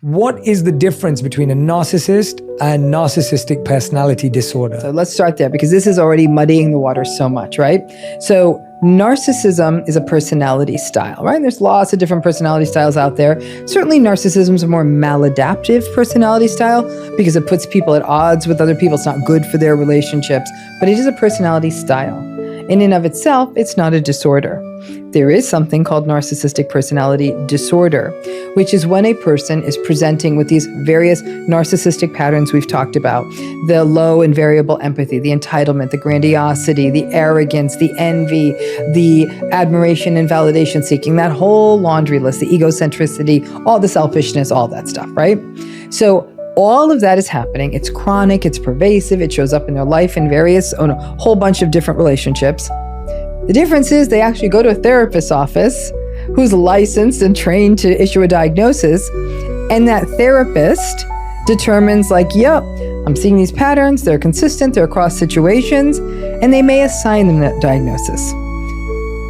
What is the difference between a narcissist and narcissistic personality disorder? So let's start there, because this is already muddying the water so much, right? So narcissism is a personality style, right? There's lots of different personality styles out there. Certainly narcissism is a more maladaptive personality style because it puts people at odds with other people. It's not good for their relationships, but it is a personality style. In and of itself, it's not a disorder. There is something called narcissistic personality disorder, which is when a person is presenting with these various narcissistic patterns we've talked about: the low and variable empathy, the entitlement, the grandiosity, the arrogance, the envy, the admiration and validation seeking, that whole laundry list, the egocentricity, all the selfishness, all that stuff, right? So all of that is happening. It's chronic, it's pervasive, it shows up in their life in on a whole bunch of different relationships. The difference is they actually go to a therapist's office who's licensed and trained to issue a diagnosis, and that therapist determines yep, I'm seeing these patterns, they're consistent, they're across situations, and they may assign them that diagnosis.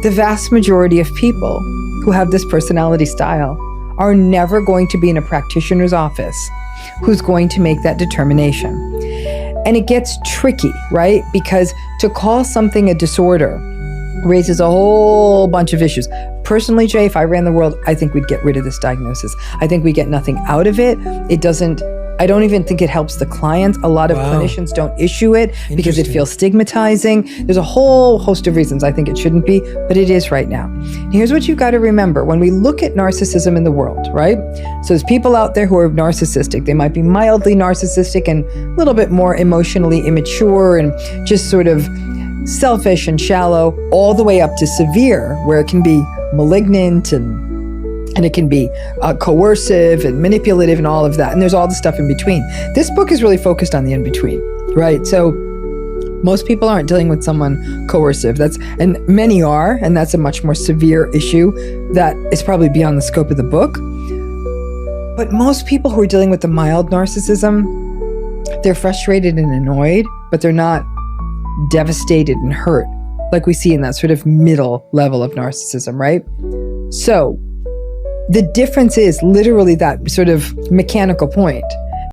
The vast majority of people who have this personality style are never going to be in a practitioner's office who's going to make that determination. And it gets tricky, right? Because to call something a disorder raises a whole bunch of issues. Personally, Jay, if I ran the world, I think we'd get rid of this diagnosis. I think we get nothing out of it. I don't even think it helps the client. A lot of clinicians don't issue it because it feels stigmatizing. There's a whole host of reasons I think it shouldn't be, but it is right now. Here's what you've got to remember when we look at narcissism in the world, right? So there's people out there who are narcissistic. They might be mildly narcissistic and a little bit more emotionally immature and just sort of selfish and shallow, all the way up to severe, where it can be malignant and it can be coercive and manipulative and all of that. And there's all the stuff in between. This book is really focused on the in-between, right? So most people aren't dealing with someone coercive. And many are, and that's a much more severe issue that is probably beyond the scope of the book. But most people who are dealing with the mild narcissism, they're frustrated and annoyed, but they're not devastated and hurt like we see in that sort of middle level of narcissism, right? So the difference is literally that sort of mechanical point.